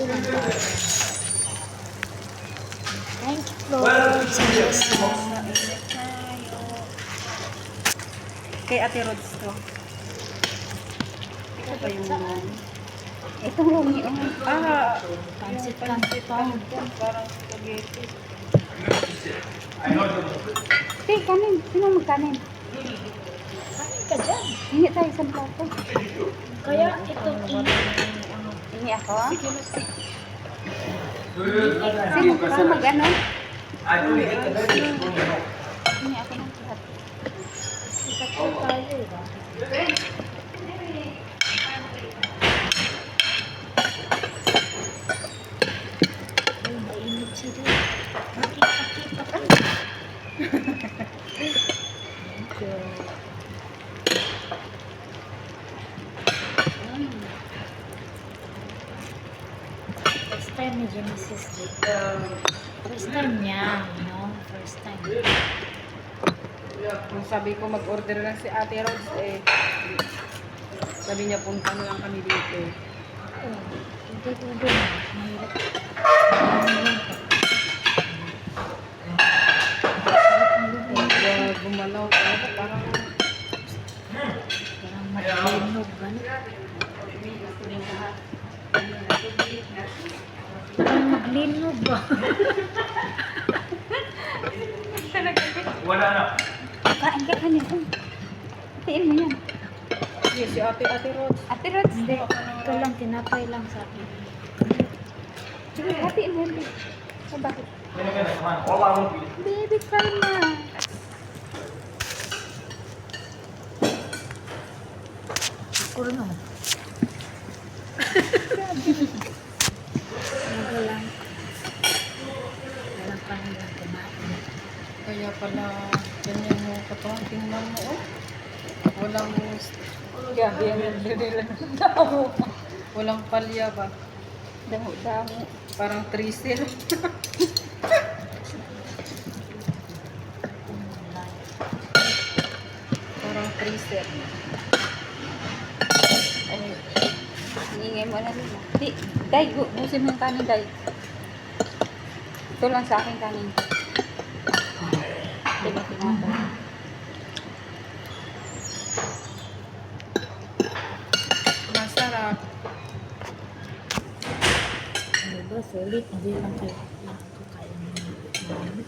Thank you, Lord. Kay Ate Rods to. Ito ba yung... Ito Romy, oh. Pansit Yung pansit lang. Parang spaghetti. Hey, kanin. Sino magkanin? Kanin ka dyan. Hingi tayo sa plato. Kaya ito, Hingi ako? Sino ka mag-ano? Hingi ako ng plato. itatlo tayo, diba? Ay, mainit sila. Makita ka. First time ni Genesis dito. First time niya, no? First time. Kung sabi ko mag-order lang si Ate Rods, eh, sabi niya punta na lang kami dito. Oh, hindi ko doon. Mahirap. Pag gumalaw talaga, parang Parang maglinog, gano'n. Parang maglinog ba? Wala na. Kain ka kanina. Tiin mo yan. yes, si Ate Rods. Ate Rods, de. Ito lang, tinapay lang sa akin. Sige, hatiin mo yan. O bakit? Wala mo. Baby, kain na. Siguro no. Naga lang. Walang pangalang kumain. Kaya pala, ganyan yung katawan. Tingnan mo, oh. Walang... Gabi ang nila ng damo. Walang palya ba? Damo-damo. Parang treaser. Parang treaser. Ay, hingingay mo na nila. Di, Day, busin mo yung kanin, Day. Ito lang sa akin kanin. Hindi mo tinapay. Masarap. Ano ba, solid. Hindi lang kayo kakain ng